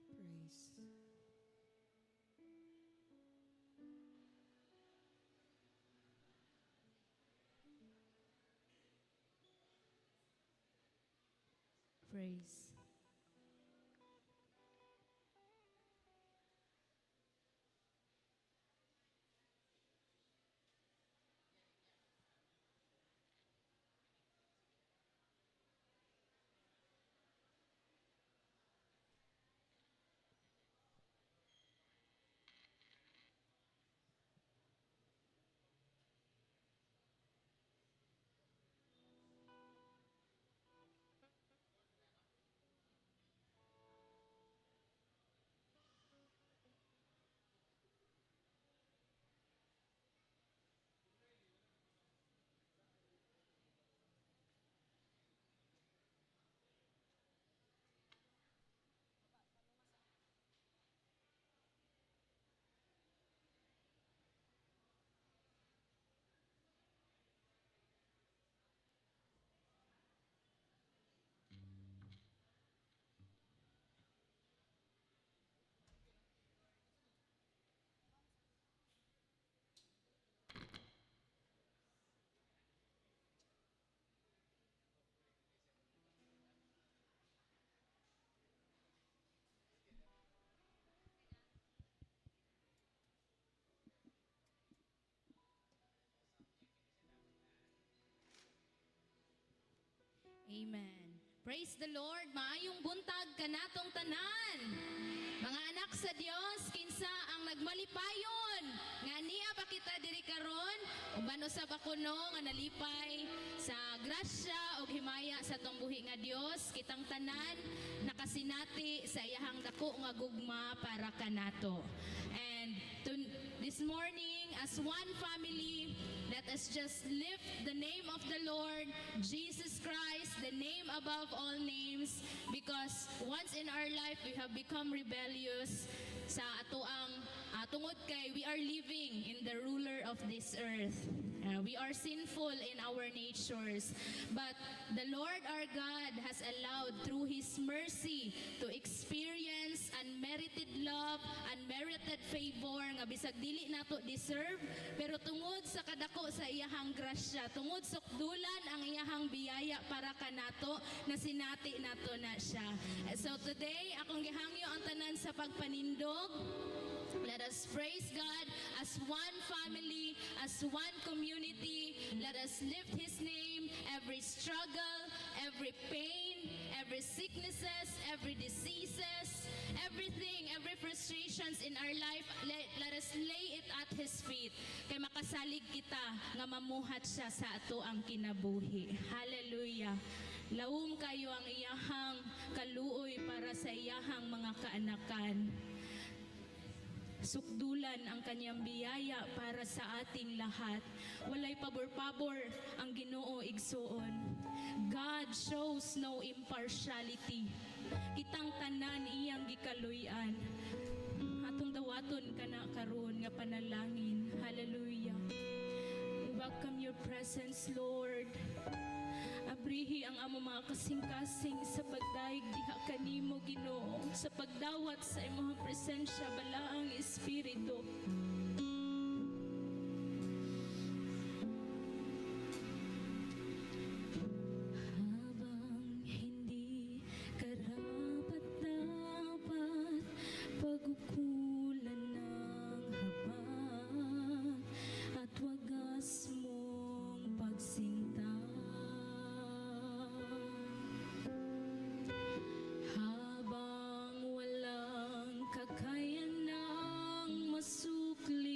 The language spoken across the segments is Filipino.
Praise. Praise. Amen. Praise the Lord. Maayong buntag kanatong tanan. Mga anak sa Dios, kinsa ang nagmalipayon nga niya pa kita diri karon uban usab ako no nga nalipay sa grasya ug himaya sa tong buhi nga Dios, kitang tanan nakasinati sa iyahang dako nga gugma para kanato. And this morning as one family, let us just lift the name of the Lord Jesus Christ, the name above all names, because once in our life we have become rebellious sa atoang tungod kay we are living in the ruler of this earth. We are sinful in our natures, but the Lord our God has allowed through His mercy to experience unmerited love, unmerited favor nga bisag dili nato deserve, pero tungod sa kadako sa iyahang grasya, tungod sa dulan ang iyahang biyaya para kanato na sinati nato na siya. So today akong gihangyo ang tanan sa pagpanindog. Let us praise God as one family, as one community. Let us lift His name. Every struggle, every pain, every sicknesses, every diseases, everything, every frustrations in our life, let us lay it at His feet. Kay makasalig kita nga mamuhat siya sa ato ang kinabuhi. Hallelujah. Lawom kayo ang iyahang kaluoy para sa iyahang mga kaanakan. Sukdulan ang kanyang biyaya para sa ating lahat. Walay pabor-pabor ang Ginoo igsuon. God shows no impartiality. Kitang tanan iyang gikaluy-an. Atong dawaton kana karon nga panalangin. Hallelujah. We welcome your presence, Lord. Abrihi ang amo mga kasing-kasing sa pagdaig diha kanimo Ginoo, sa pagdawat sa imong presensya balaang Espiritu. Habang hindi karapat-dapat pagkukulan ng habag at wagas mong pagsinta. Habang walang kakayanang masukli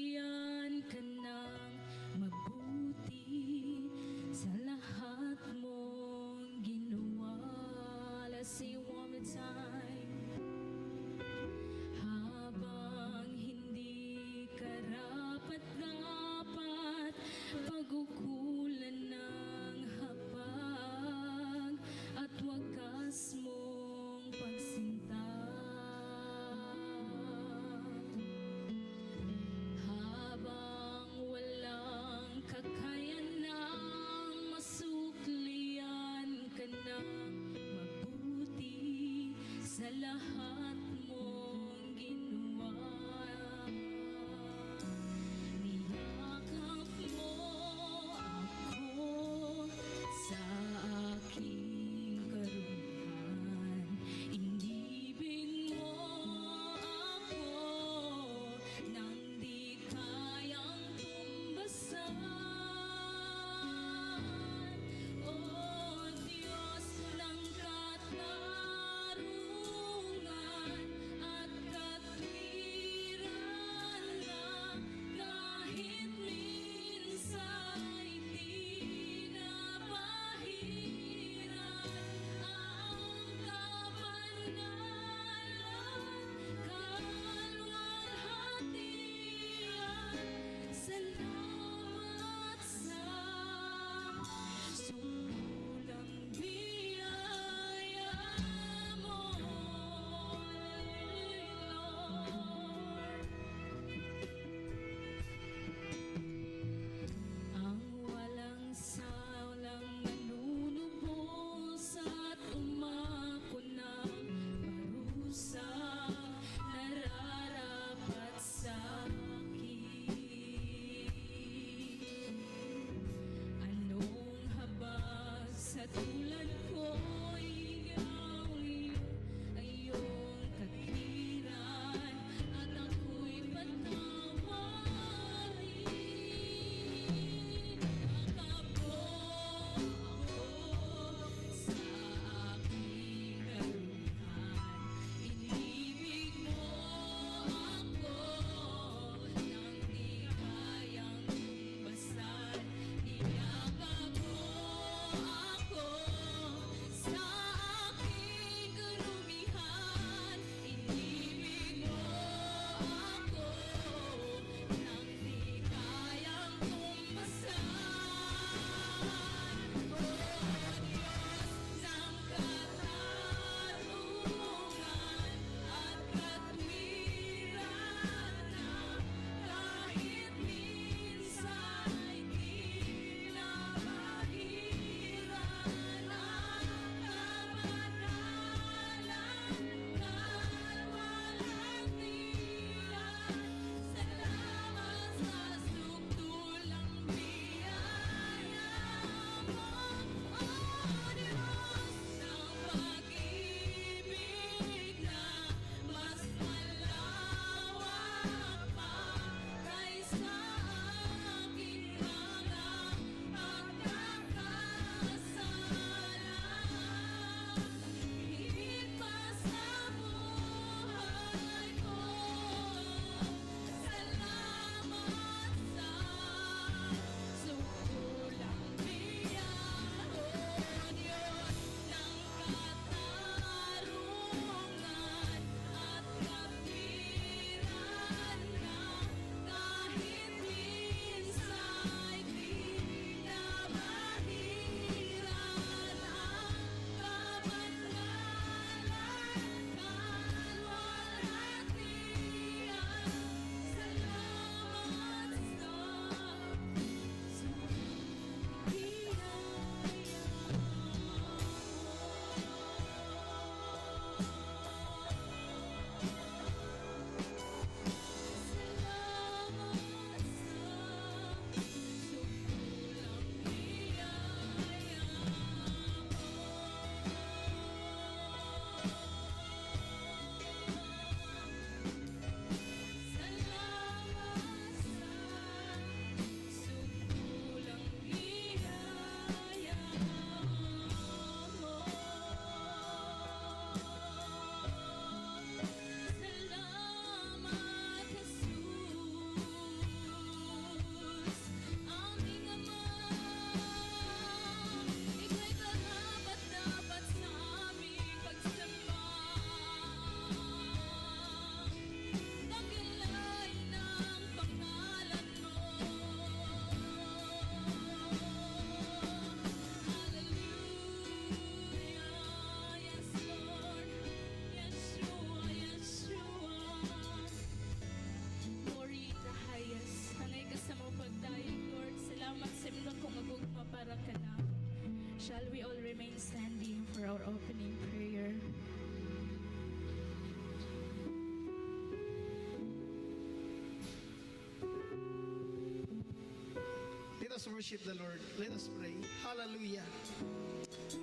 us worship the Lord. Let us pray. Hallelujah.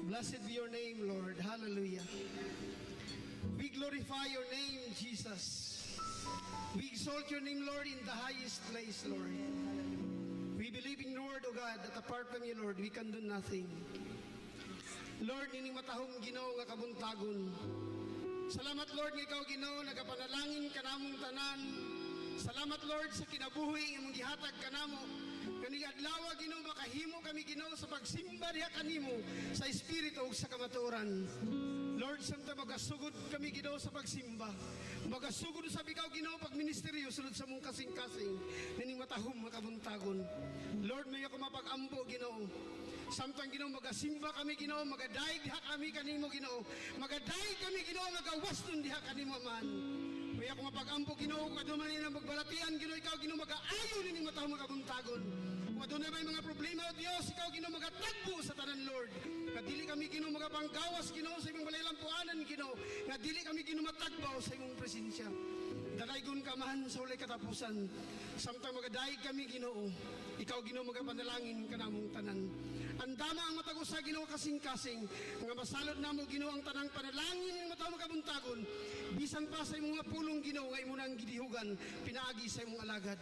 Blessed be your name, Lord. Hallelujah. We glorify your name, Jesus. We exalt your name, Lord, in the highest place, Lord. We believe in your word, O God, that apart from you, Lord, we can do nothing. Lord, nining matahong Ginoo nga kabuntagon. Salamat, Lord, nga ikaw, Ginoo, nagapanalangin ka namong tanan. Salamat, Lord, sa kinabuhi imong gihatag kanamo. Kaning adlaw, Ginoo, makahimo kami, Ginoo, sa pagsimba diha kanimo sa espiritu ug sa kamatuoran. Lord, samtang magasugod kami, Ginoo, sa pagsimba. Magasugod sa ikaw, Ginoo, pagministeryo sulod sa mong kasing-kasing. Nining matahom makabuntagon. Lord, may ako mapag-ampo, Ginoo. Samtang, Ginoo, magasimba kami, Ginoo, magadaig diha kami kanimo, Ginoo. Magadaig kami, Ginoo, magawas nun diha kanimo, man. May ako mapag-ampo, Ginoo, kaduman na magbalatian, Ginoo, ikaw, Ginoo, mag-aayo nining matahom makabuntagon. Kung adunay may mga problema, O Dios, ikaw, Ginoo, magatagpo sa tanan, Lord. Nga dili kami, Ginoo, magapanggawas, Ginoo, sa imong balay-lampuanan, Ginoo. Nga dili kami, Ginoo, matagbaw sa imong presensya. Dalaygon ka man sa ulay katapusan. Samtang magadaig kami, Ginoo, ikaw, Ginoo, magapanalangin ka namong tanan. Andama ang matag usa, Ginoo, kasing-kasing. Nga masalod namo, Ginoo, ang tanang panalangin ng matawag kabuntagon. Bisan pa sa imong nga pulong, Ginoo, nga imo nang gidihugan, pinaagi sa imong alagad.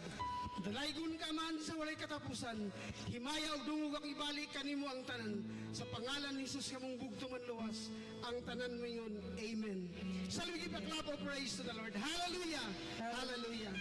Dalaygon ka man sa walay katapusan. Himaya og dungog ang ibalik kanimo ang tanan. Sa pangalan ni Jesus kamong bugto man luwas, ang tanan mo yun. Amen. Shall we give a clap of praise to the Lord? Hallelujah! Hallelujah!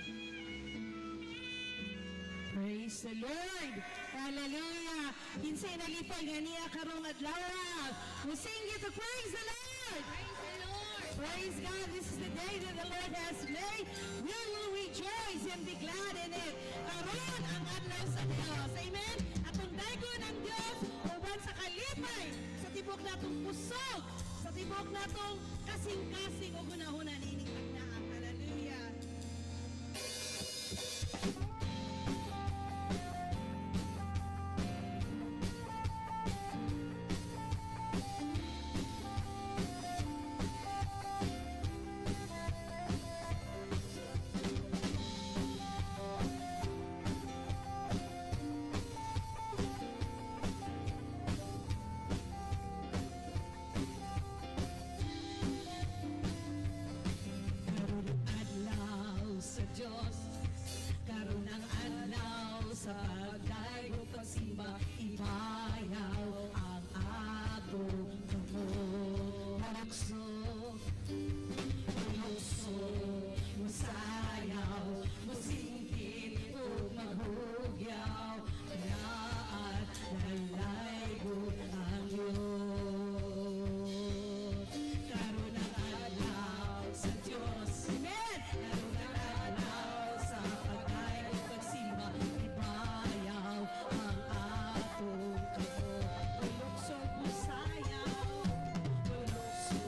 Praise the Lord! Hallelujah! Kinsay nalipay nga niya karong adlaw. We sing you to praise the Lord! Praise the Lord! Praise God! This is the day that the Lord has made. We will rejoice and be glad in it. Karon ang adlaw sa Dios. Amen? Atong daygon ang Dios uban sa kalipay sa tibok natong pusog, sa tibok natong kasing-kasing o hunahuna nining tagdaan. Hallelujah! Karon ang adlaw sa Diyos, karon ang adlaw sa pagdaygo pagsimba, ibayaw ang atong kamot. Marukso, musayaw, musingkit o mahugyaw, kayaan lalaygo ang Diyos. Karon ang adlaw sa Diyos. Amen! Karon ang adlaw sa pagdaygo pagsimba, ibayaw ang atong kamot. Tulokso, musayaw, tulokso,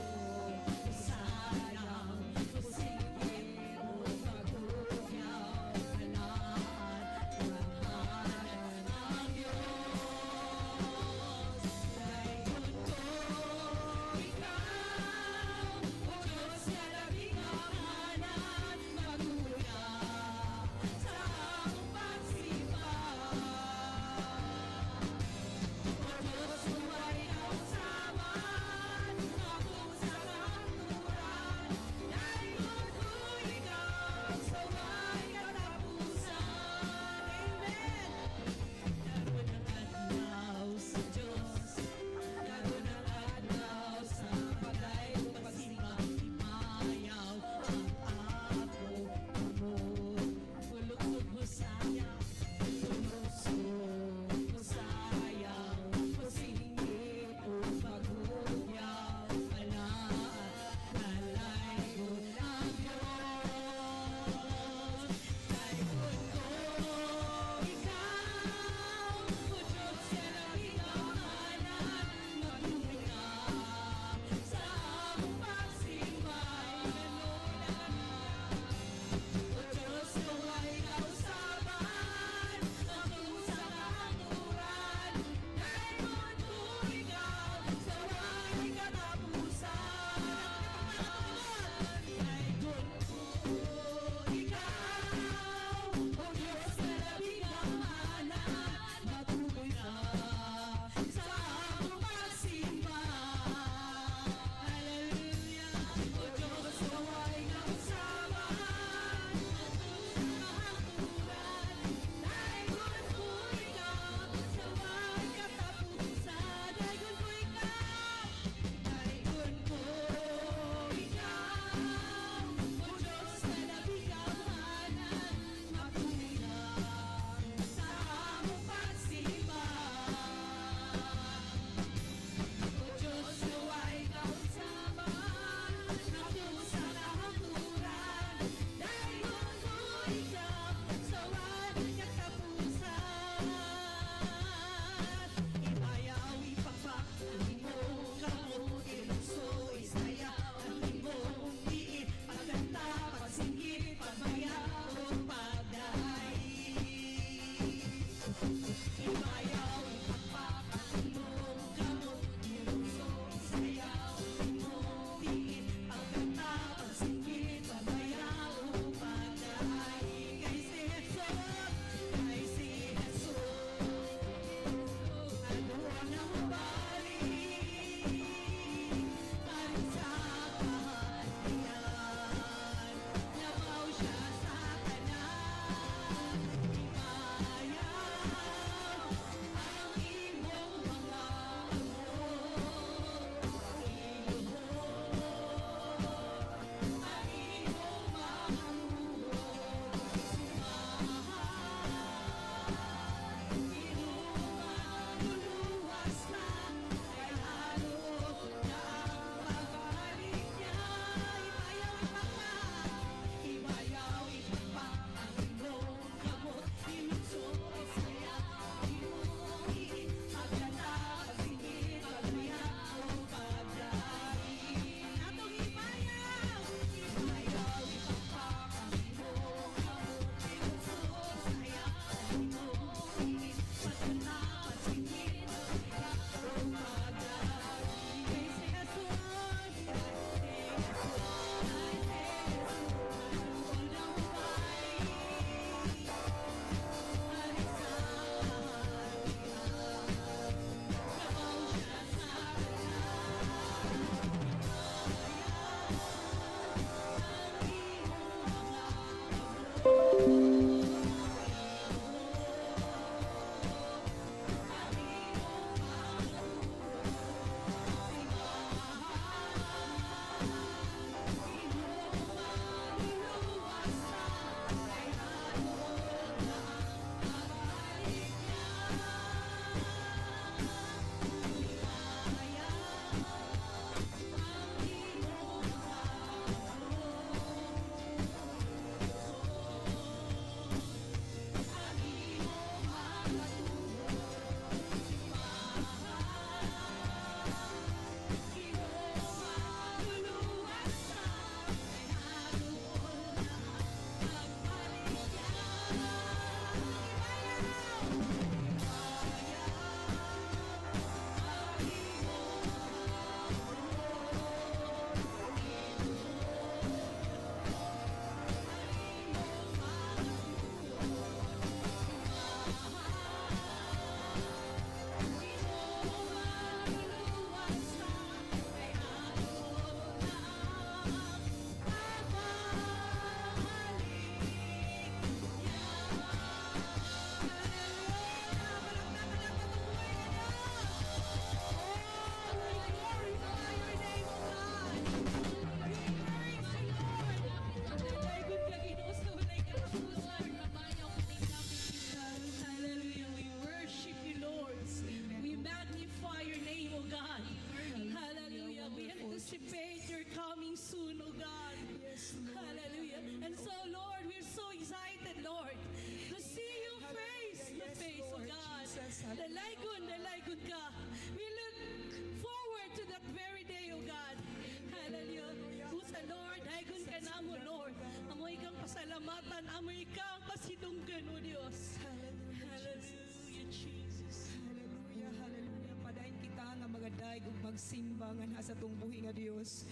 pasalamatan amoy ka ang pasidunggan, O Dios. Hallelujah, Jesus. Hallelujah, hallelujah. Padayon kita nga magadaig ug magsimba nga nasa atong buhi nga Dios.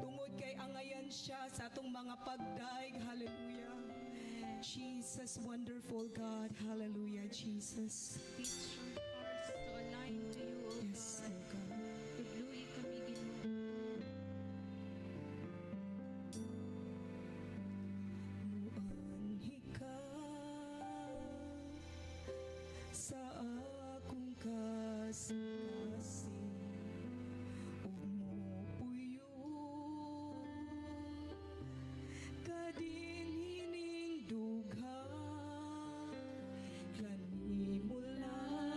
Tungod kay angayan siya sa atong mga pagdaig. Hallelujah. Jesus, wonderful God. Hallelujah, Jesus. Teach our hearts to align to you, O Yes, God. O God. Tugluy kami, Ginoo. Muanhi ka sa akong kasing-kasing ug mopuyo kadinhining dughan kanimo lang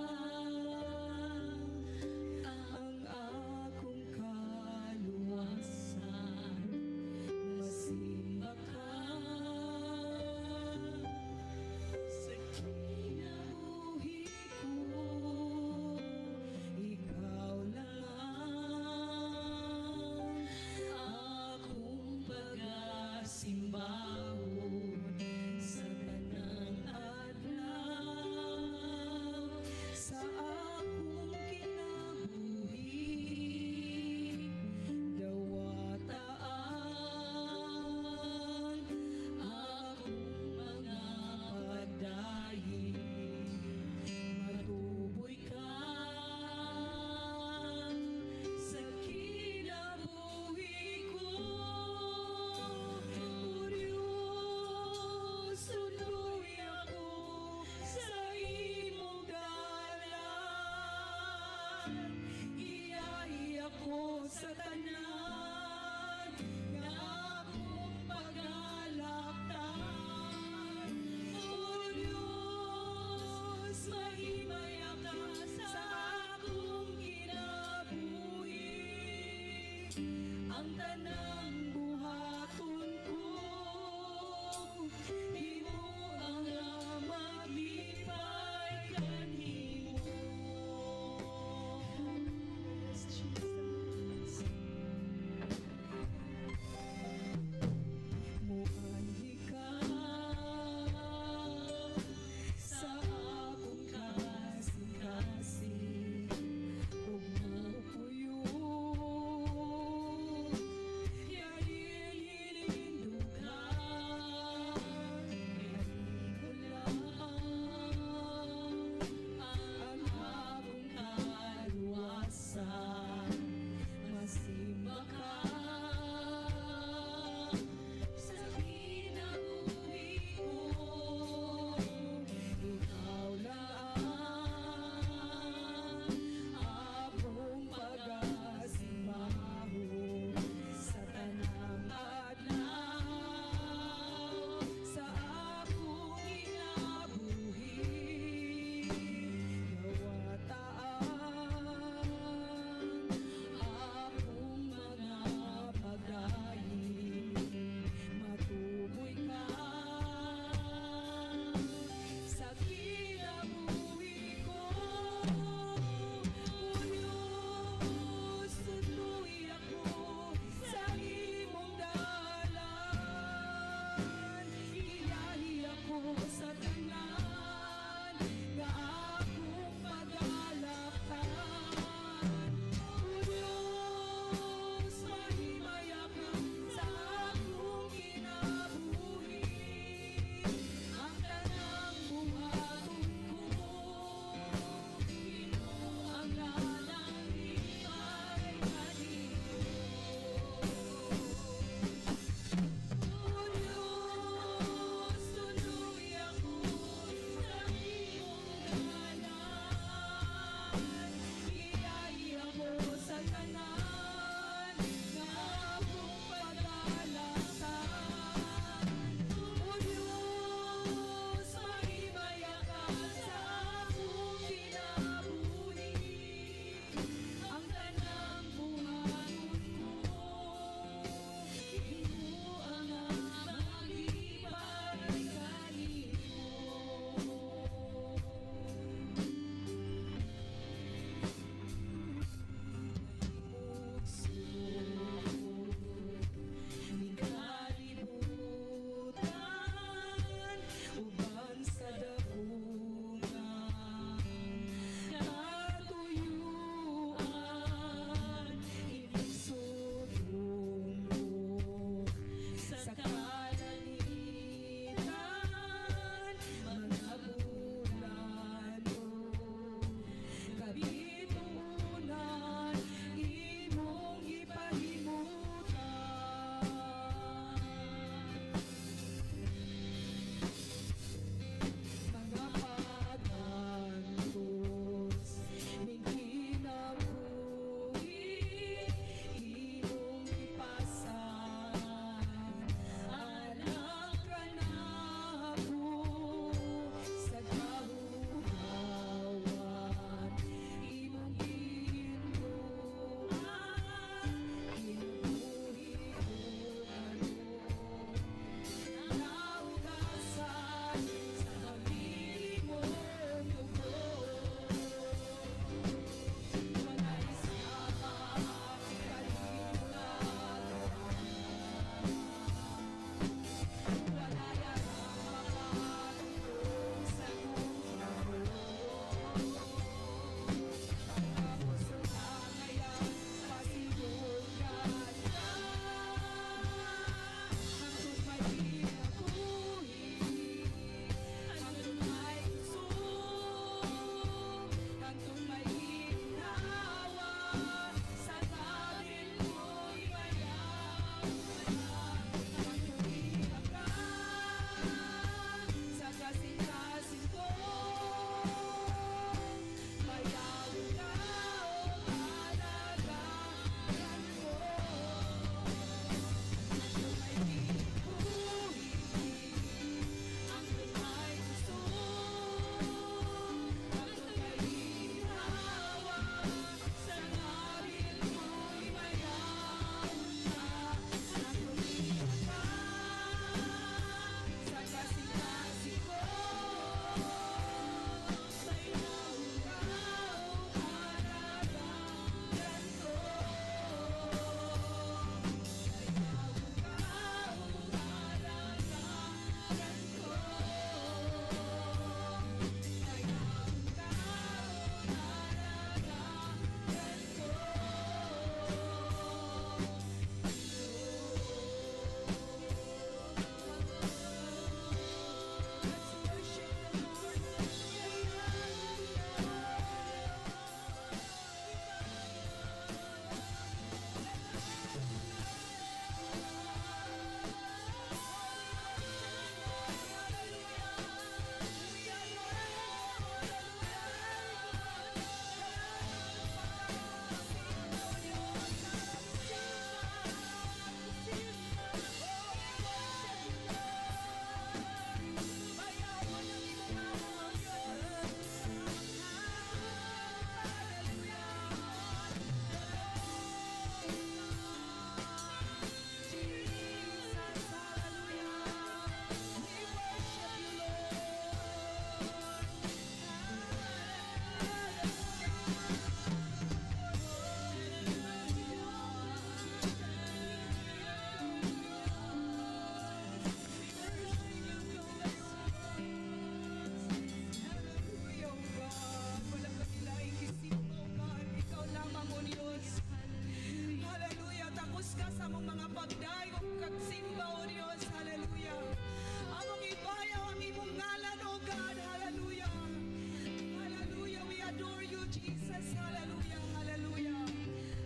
Jesus. Hallelujah, hallelujah.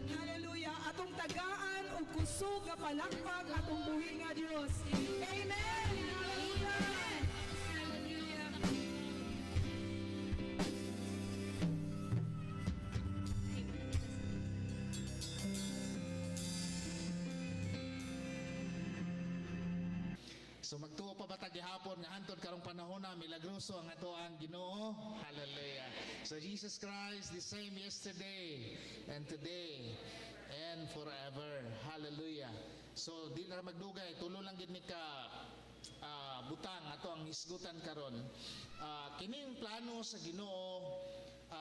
Hallelujah. Atong tagaan o kusog nga palakpak atong buhi nga Dios. Amen. Hallelujah. Hallelujah. So magtuo pa ba gihapon nga hantod karong panahon na milagroso ang ato ang Ginoo. Hallelujah. So Jesus Christ the same yesterday and today and forever. Hallelujah. So di na magdugay, tulo lang gid ni ka butang ato ang hisgutan karon. Kining plano sa Ginoo,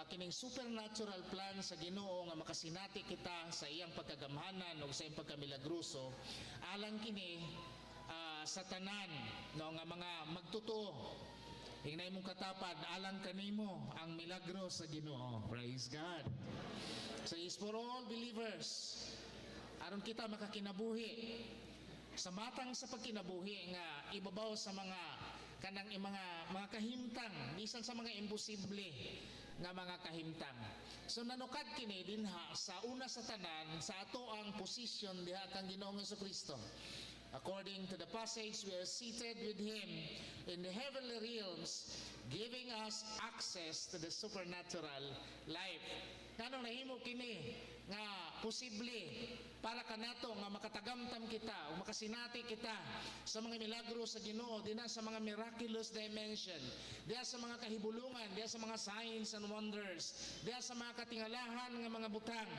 kining supernatural plan sa Ginoo nga makasinati kita sa iyang pagkagamhanan o sa iyang pagkamilagroso, alang kini sa tanan no nga mga magtotoo. Hingnay mong katapad, alang kanimo ang milagro sa Ginoo. Praise God. So is for all believers. Aron kita makakinabuhi sa matang sa pagkinabuhi nga ibabaw sa mga kanang mga kahimtang, bisan sa mga imposible nga mga kahimtang. So nanukad kini dinha sa una sa tanan sa ato ang posisyon diha kang Ginoong Jesucristo. According to the passage, we are seated with Him in the heavenly realms, giving us access to the supernatural life. Kanong nahimo kini nga posible para kanato nga makatagamtam kita o makasinati kita sa mga milagro sa Ginoo, dinha sa mga miraculous dimension, diha sa mga kahibulungan, diha sa mga signs and wonders, diha sa mga katingalahan nga mga butang.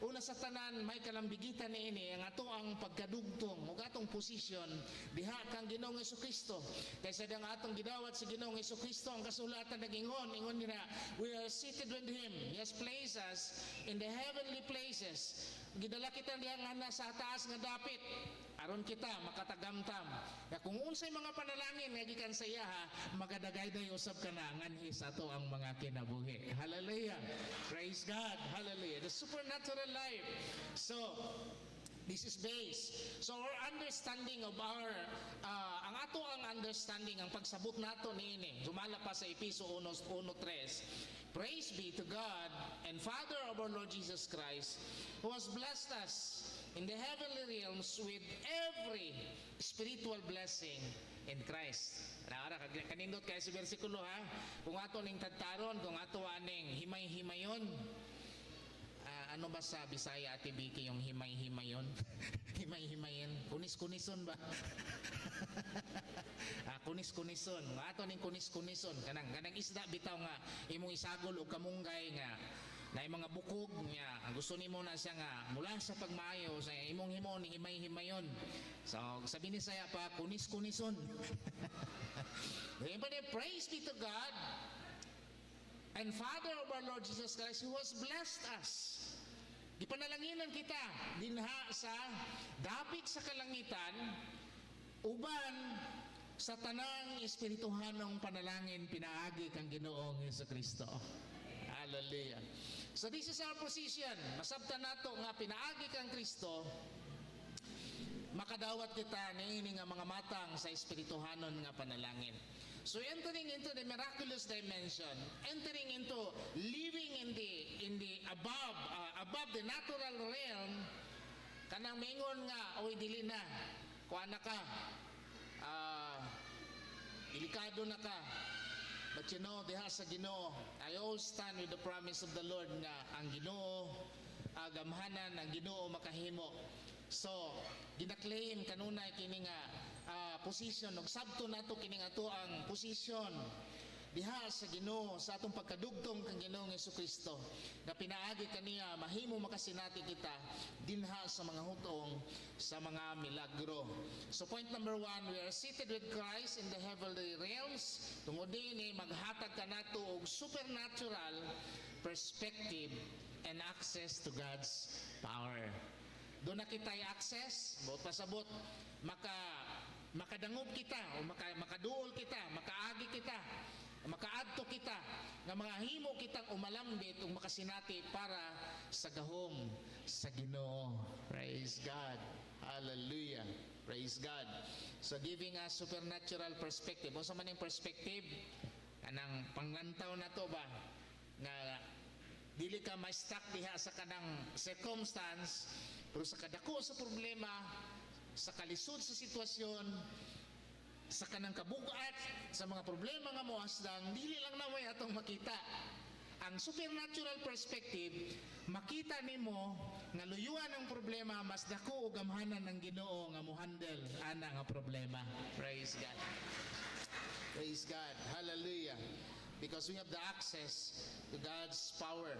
Una sa tanan, may kalambigitan niini ang ato ang pagkadugtong ug atong posisyon diha kang Ginoong Jesucristo. Kaysa dang atong gidawat sa Ginoong Jesucristo, ang kasulatan nagingon nila, we are seated with Him. He has placed us in the heavenly places. Gidala kita diha nga nasa taas nga dapit aron kita makatagamtam. Ya kung unsay mga panalangin nga gikan sa iya, magadagay day usab kana nganhi sa ato ang mga kinabuhi. Hallelujah. Praise God. Hallelujah. The supernatural life. So this is base. So our understanding of ang ato ang understanding, ang pagsabot nato niini, sumala pa sa Episo 1:3. Praise be to God and Father of our Lord Jesus Christ, who has blessed us in the heavenly realms with every spiritual blessing in Christ. Ara kanindot kay sa bersikulo ha. Kung ato ning tadtaron, kung ato aning himay-himayon, ano ba sa Bisaya, Ate Vicky, yung himay-himayon? Himay-himayin. Kunis-kunison ba? Kunis-kunison. Ato ning kunis-kunison. Kanang isda bitaw nga imong isagol o kamunggay nga na mga bukog niya. Ang gusto nimo na siya nga mula sa pagmaayo sa imong himo ni himay-himayon. So sabi ni saya pa kunis-kunison. Praise be to God and Father of our Lord Jesus Christ, who has blessed us. Ipanalanginan kita dinha sa dapit sa kalangitan uban sa tanang espirituhanong panalangin pinaagi kang Ginoong Jesucristo. Hallelujah. So this is our position. Masabtan nato nga pinaagi kang Kristo, makadawat kita niini nga mga matang sa espirituhanon nga panalangin. So entering into the miraculous dimension, entering into living in the above the natural realm, kanang mingon nga oy dili na kuana ka, delikado na ka. But you know, diha sa Ginoo, I always stand with the promise of the Lord nga ang Ginoo gamhanan, ang Ginoo makahimo. So gina-claim kanunay kini nga position og sabto nato kining ato ang position diha sa Ginoo sa atong pagkadugtong kang Ginoong Jesucristo na pinaagi kaniya mahimo makasinati kita dinha sa mga hutong sa mga milagro. So point number 1, we are seated with Christ in the heavenly realms. Tungod dinhi maghatag kanato og supernatural perspective and access to God's power. Doon na kita'y access, buot pasabot, makadangog kita, o makaduol kita, makaagi kita, makaadto kita, nga mga himo kitang umalambit o makasinati para sa gahom sa Ginoo. Praise God. Hallelujah. Praise God. So giving us supernatural perspective. O sa maning perspective, anang panglantaw na to ba? Nga dili ka ma-stuck diha sa kanang circumstance, pero sa kadako sa problema, sa kalisod sa sitwasyon, sa kanang kabugat, sa mga problema nga moasdang, dili lang na may atong makita. Ang supernatural perspective, makita nimo nga luyuan ang problema, mas dako og gamhanan ng Ginoo nga mo-handle ana nga problema. Praise God. Praise God. Hallelujah. Because we have the access to God's power.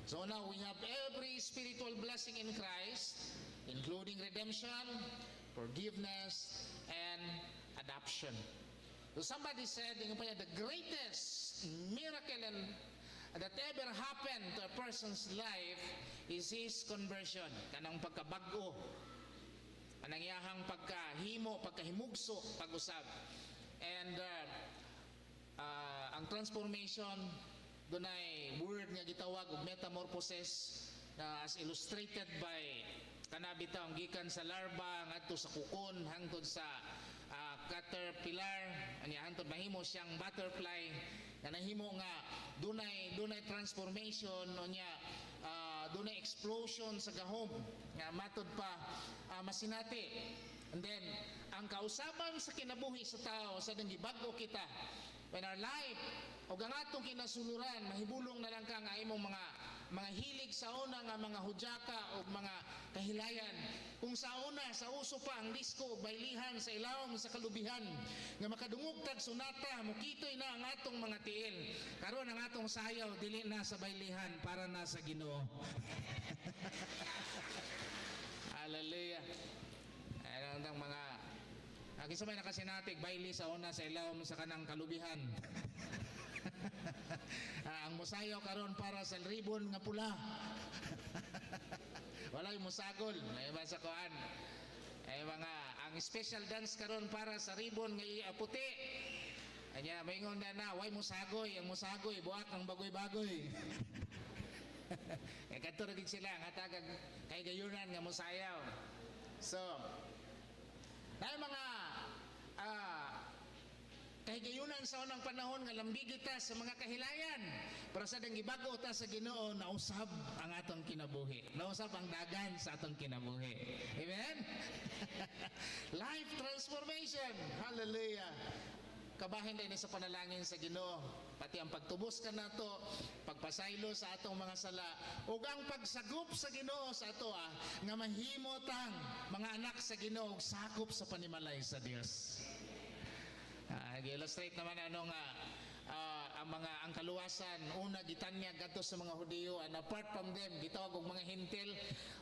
So now we have every spiritual blessing in Christ, including redemption, forgiveness, and adoption. So somebody said, the greatest miracle that ever happened to a person's life is his conversion. Kanang pagkabago, kanang iyahang pagkahimo, pagkahimugso, pag-usab. And ang transformation, doon ay word nga gitawag og metamorphosis, as illustrated by kanabitaw ang gikan sa larva ngadto sa kukon hangtod sa caterpillar, anya hangtod mahimo siyang butterfly nga nahimo nga dunay transformation unya, dunay explosion sa gahom nga matud pa masinati. And then ang kausaban sa kinabuhi sa tao sa dang gibag-o kita when our life o ang atong kinasuluran, mahibulong na lang ka nga imong mga hilig sa una nga mga hudyaka o mga kahilayan. Kung sa una, sa uso pa ang disco o baylihan sa ilawom sa kalubihan, nga makadungugtag sunata, mukitoy na ang atong mga tiil. Karon ang atong sayaw, dili na sa baylihan, para na sa Ginoo. Hallelujah. Ayan ang mga kisabay na kasinatig, bayli sa una sa ilawom sa kanang kalubihan. Ang musayaw karon para sa ribbon nga pula. Wala yung musagol, may iba sa kuan. Mga ang special dance karon para sa ribbon nga puti. Anya maingon na way musagoy, ang musagoy buak ang bagoy-bagoy. Kadto ra gid sila nga tagag kay gayunan nga musayaw. So, dahil mga kahigayunan sa unang panahon nga lambigi ta sa mga kahilayan, pero sa dang gibago ta sa Ginoo, nausab ang atong kinabuhi, nausab ang dagan sa atong kinabuhi. Amen. Life transformation. Hallelujah. Kabahin din sa panalangin sa Ginoo, pati ang pagtubos ka nato, pagpasaylo sa atong mga sala, ug ang pagsagop sa Ginoo sa ato nga mahimotang mga anak sa Ginoo ug sakop sa panimalay sa Dios. I-illustrate naman ang kaluwasan una gitanyag kadto sa mga Hudiyo, and apart from them gitawag og mga Hentil.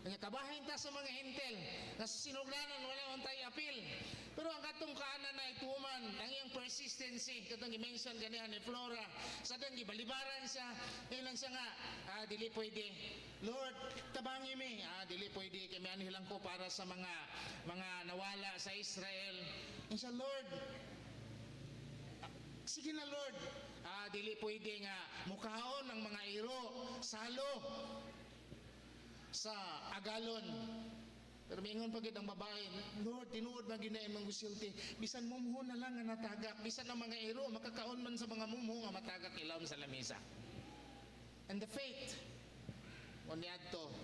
Nga kabahin ta sa mga Hentil nga sa sinugdanan wala man tay apil, pero ang katong kaanan na ituman ang iyang persistency katong gi-mention ganihan ni Flora sa dang gibalibaran siya ilang siya nga dili pwede, Lord tabangi mi, dili pwede kay may lang ko para sa mga nawala sa Israel. And siya, Lord, sige na Lord, dili pwede nga mukhaon ng mga iro, salo sa agalon. Pero mingon pagid ang babae, Lord, tinuod na gina imong gusilti, bisan mumho na lang nga natagak, bisan ang mga iro makakaon man sa mga mumho nga matagak ilawom sa lamesa. And the faith on niadto,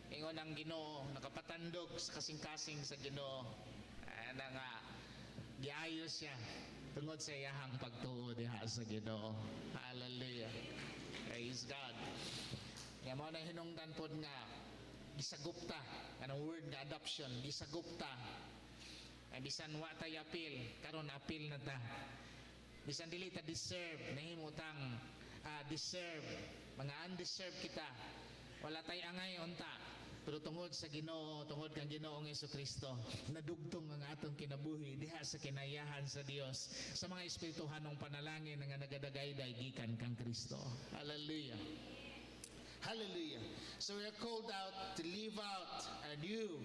ingon ang Ginoo, nakapatandog sa kasing-kasing sa Ginoo, na nga giayos siya tungod sa iyahang pagtuo diha sa Ginoo. Hallelujah. Praise God. Nga mo na hinungdan pod nga gisagupta, kanang word nga adoption, gisagupta. Ay bisan wa tay apil, karon apil na ta. Bisan dili ta deserve, nahimutang deserve, mga undeserved kita. Wala tay angay unta. Pero tungod sa Ginoo, tungod kang Ginoong Jesucristo, nadugtong ang atong kinabuhi diha sa kinayahan sa Dios sa mga espirituhanong panalangin nga nagadagayday gikan kang Kristo. Hallelujah. Hallelujah. So we are called out to live out a new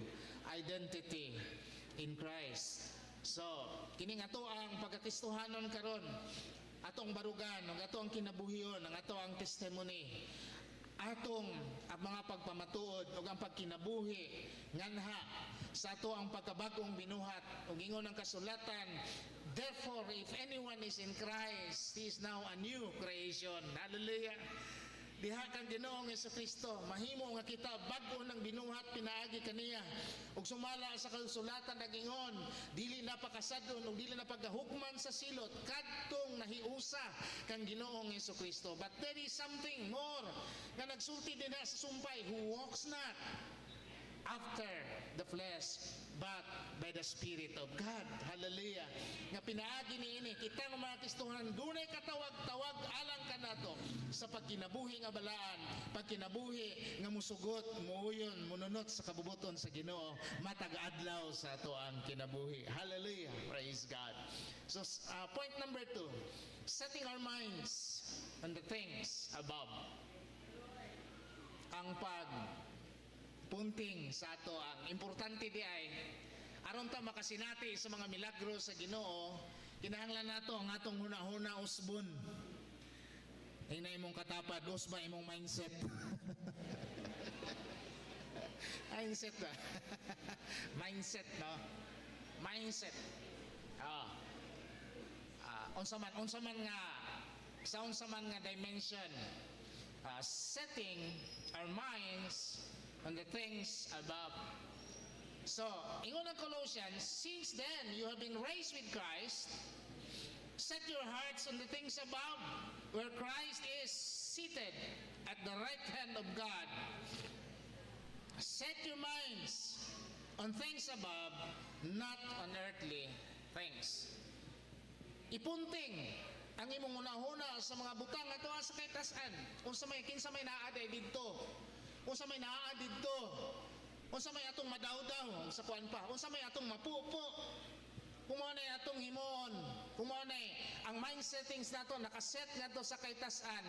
identity in Christ. So, kini ato ang pagkakristohanon karon, atong barugan, ang ato ang kinabuhion, ang ato ang testimony, atong ang mga pagpamatuod ug ang pagkinabuhi nganha sa ato ang pagkabagong binuhat ug ingon ang kasulatan, therefore if anyone is in Christ, he is now a new creation. Hallelujah. diha kang Ginoong Jesucristo, mahimo nga kita bag-o ng binuhat pinaagi kaniya. Ug sumala sa kasulatan nagingon, dili na pakasadon ug dili na pagahukman sa silot kadtong nahiusa kang Ginoong Jesucristo. But there is something more nga nagsulti din sa sumpay, who walks not after the flesh, but by the Spirit of God. Hallelujah. Nga pinaagi niini, kita nga mga Kristohanan, dunay katawag-tawag alang kanato sa pagkinabuhi nga balaan, pagkinabuhi nga musugot, muuyon, mununot sa kabubuton sa Ginoo, matag-adlaw sa ato ang kinabuhi. Hallelujah. Praise God. So, point number 2, setting our minds on the things above. Ang punting sa ato ang importante di ay aron ta makasinati sa mga milagro sa Ginoo, kinahanglan nato ang atong hunahuna usbon. Hinay imong katapad, usba imong mindset. Mindset ba? Mindset, no? Mindset. Unsa man nga dimension, setting our minds on the things above. So, ingon ang Colossians, since then you have been raised with Christ, set your hearts on the things above, where Christ is seated at the right hand of God. Set your minds on things above, not on earthly things. Ipunting ang imong unahuna sa mga butang ato sa kaytasan. Unsa may kinsa may naaday didto. Unsa may naa didto. Unsa may atong madawdaw sa kuan pa. Unsa may atong mapupo. Kumonay atong himon. Kumonay ang mind settings nato nakaset nato sa kaytasan.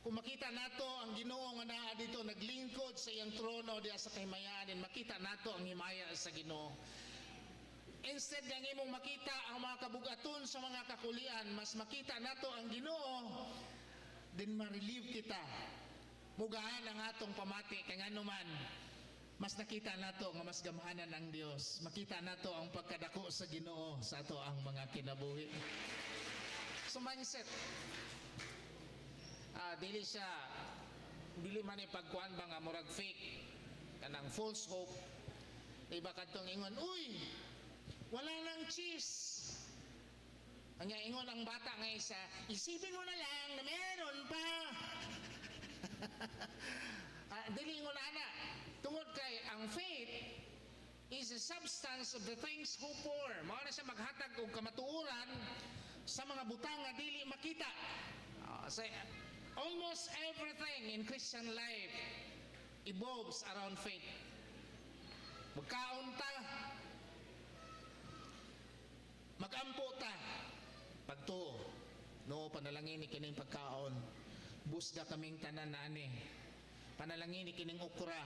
Kung makita nato ang Ginoo nga naa dito naglingkod sa iyang trono diha sa kahimayan, makita nato ang himaya sa Ginoo. Instead ng imong makita ang mga kabugaton sa mga kakulian, mas makita nato ang Ginoo, then ma-relieve kita. Mugahan ang atong pamati kay nganuman mas nakita nato nga mas gamhanan ang Dios. Makita nato ang pagkadako sa Ginoo sa ato ang mga kinabuhi. So mindset. Dili man ipagkuan ba nga murag fake kanang false hope. Iba kadtong ingon, uy, wala nang cheese. Ang ingon ang bata nga isa, isipin mo na lang na meron pa. Dili ingon ana. Tungod kay ang faith is the substance of the things hoped for. Mao na siya maghatag og kamatuoran sa mga butang nga dili makita. Almost everything in Christian life evolves around faith. Magkaon ta, magampo ta, pagtuo. No, panalangin ni kining pagkaon. Busga kaming tanan na ani. Panalangin ni kining okra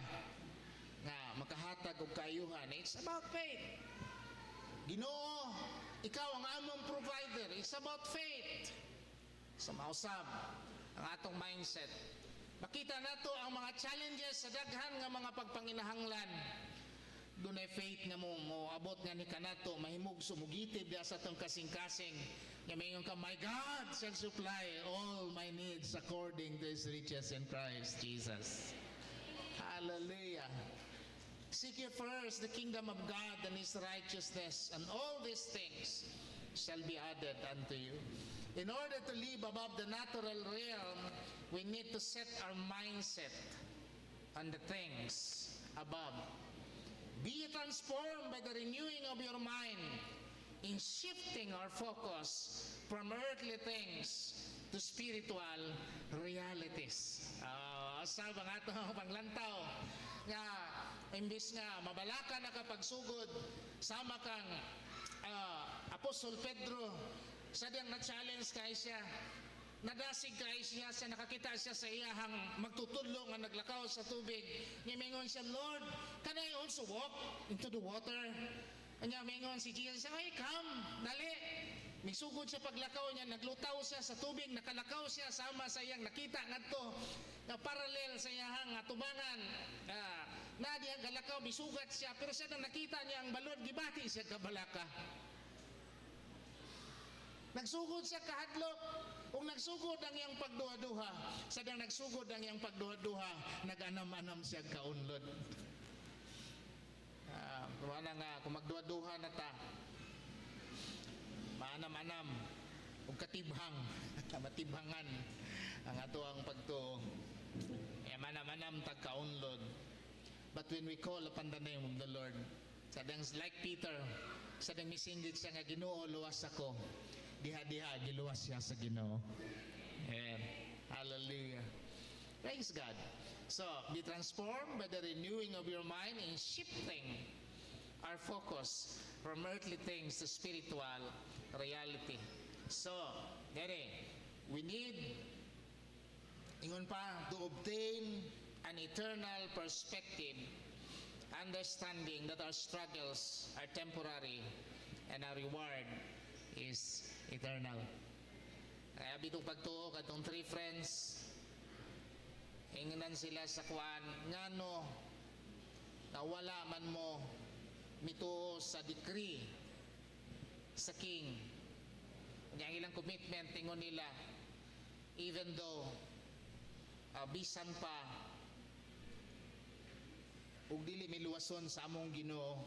nga makahatag og kaayuhan. It's about faith. Ginoo, ikaw ang among provider. It's about faith. Sa mausab ang atong mindset. Makita nato ang mga challenges sa daghan nga mga pagpanginahanglan. Dunay faith nga mo abot nga ni kanato mahimog sumugitid diha sa atong kasing-kasing. Nga mayon ka, my God shall supply all my needs according to His riches in Christ Jesus. Hallelujah. Seek ye first the kingdom of God and His righteousness, and all these things shall be added unto you. In order to live above the natural realm, we need to set our mindset on the things above. Be transformed by the renewing of your mind in shifting our focus from earthly things to spiritual realities. Asab ang atong panglantaw nga imbis nga mabalaka na kapagsugod sama kang Apostol Pedro sa diyang na-challenge kay siya, nadasig kay siya, nakakita siya sa iyahang magtutudlo nga naglakaw sa tubig. Ngayon siya, Lord, can I also walk into the water? Kanya mingon si Jesus, hey, come, dali. Migsugod siya paglakaw niya, naglutaw siya sa tubig, nakalakaw siya sama sa iyang nakita ngadto na parallel sa iyang tubangan. Na diya galakaw, misugat siya, pero siya nang nakita niya ang balod, gibati siya kabalaka. Nagsugod siya kahadlok. Kung nagsugod ang iyang pagduha-duha, sadang nagsugod ang iyang pagduha-duha, nag-anam-anam siya kaunlod. Wala nga, kung magduha-duha na ta, maanam-anam, ug katibhang, matibhangan ang ato ang pagtuo. Manam-anam tag kaunlod. But when we call upon the name of the Lord, sadang like Peter, sadang misinggit siya nga, Ginoo, luwas ako. Diha-diha, giluwas siya sa Ginoo. Amen. Hallelujah. Praise God. So, be transformed by the renewing of your mind in shifting our focus from earthly things to spiritual reality. So, we need, ingon pa, to obtain an eternal perspective, understanding that our struggles are temporary and our reward is eternal. Kaya bitong pagtuo katong 3 friends, inginan sila sa kuan, ngano nawala man mo mituo sa decree sa king. Ang ilang commitment, ingon nila, even though bisan pa ug dili miluwason sa among Ginoo,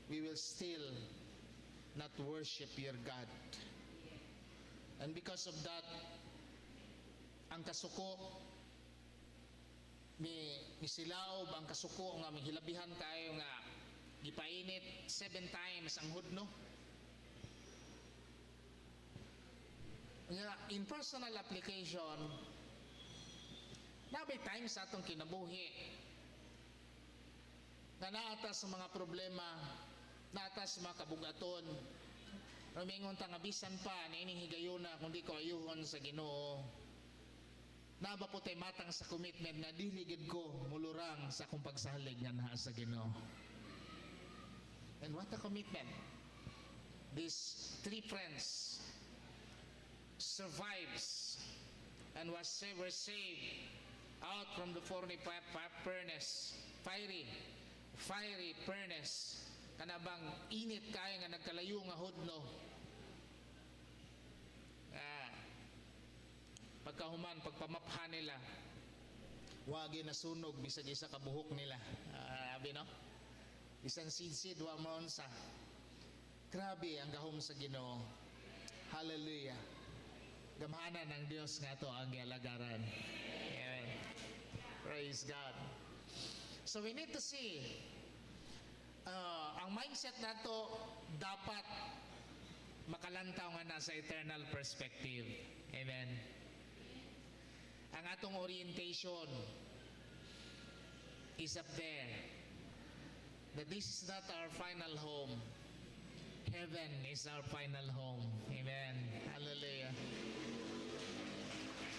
we will still not worship your God. And because of that, ang kasuko misilaob ang kasuko nga mihilabihan kayo nga gipainit 7 times ang hudno. In personal application, nabay times sa atong kinabuhi na naatas sa mga problema, naatas sa mga kabugaton, rumingon ta nga bisan pa niining higayuna kung di ko ayuhon sa Ginoo. Naba po tay matang sa commitment nga dili gid ko mulurang sa akong pagsalig nga naa sa Ginoo. And what a commitment. These 3 friends survives and were saved out from the fiery furnace, kanabang init kaya nga nagkalayo nga hudno. Pagkahuman, pagpamapha nila, wagi na sunog bisag isa kabuhok nila. Abi no? Isang sidsid wa maunsa. Grabe ang gahom sa Ginoo. Hallelujah. Gamahanan ng Dios nga to ang gialagaran. Amen. Praise God. So we need to see ang mindset nato dapat makalantaw nga nasa eternal perspective. Amen. Ang atong orientation is up there. That this is not our final home. Heaven is our final home. Amen. Hallelujah.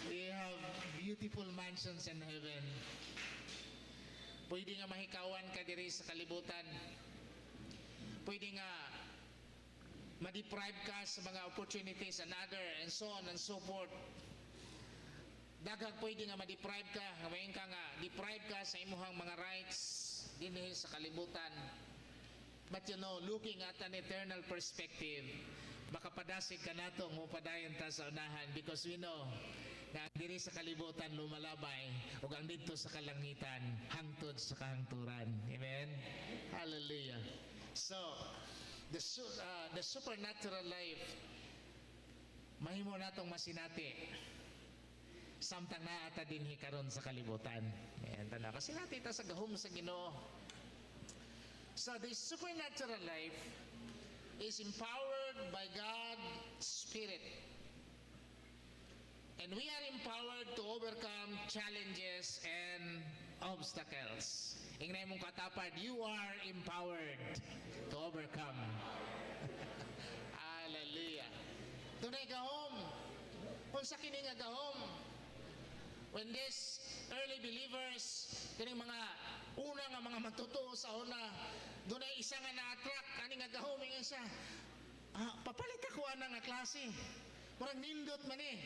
We have beautiful mansions in heaven. Pwede nga mahikawan ka diri sa kalibutan. Pwede nga ma-deprive ka sa mga opportunities and and so on and so forth. Daghang pwede nga ma-deprive ka, ngayon ka nga deprive ka sa imuhang mga rights dinhi sa kalibutan. But you know, looking at an eternal perspective, baka padasig ka nato mo padayon ta sa unahan, because we know na diri sa kalibutan lumalabay ug ang didto sa kalangitan hangtod sa kahangturan. Amen. Hallelujah. So the supernatural life mahimo natong masinati samtang naata dinhi karon sa kalibutan. Ayan, tanda kasi natin ta sa gahom sa Ginoo. So the supernatural life is empowered by God's Spirit. And we are empowered to overcome challenges and obstacles. Ingray mong katapad, you are empowered to overcome. Hallelujah. Tunay gahom. Kung sa kini nga gahom, when these early believers, kining mga una nga mga matutuo sa una, doon ay isa nga na-attract, kani nga gahom nga siya. Papalit ako ana nga klase. Parang nindot man eh.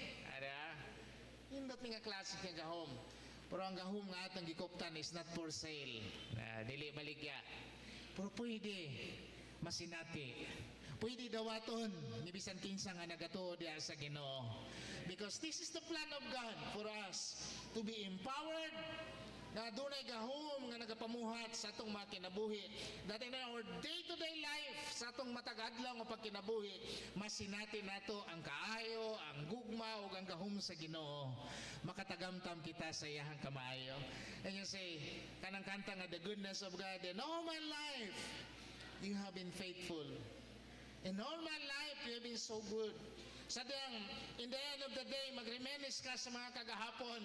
Nindot nga klase nga gahom. Pero ang gahom nga atong gikuptan is not for sale. Dili maligya. Pero pwede masinati. pwede dawaton ni bisan kinsa nga nagatuo diha sa Ginoo. Because this is the plan of God for us to be empowered na dunay gahom nga nagapamuhat sa atong mga kinabuhi. That in our day-to-day life, sa atong matag-adlaw nga pagkinabuhi, masinatin nato ang kaayo, ang gugma, o ang gahom sa Ginoo. Makatagamtam kita sa iyahang kamaayo. And you say, kanang kanta nga, the goodness of God, in all my life, you have been faithful. In all my life, you have been so good. Sadyang, in the end of the day, mag-reminisce ka sa mga kagahapon.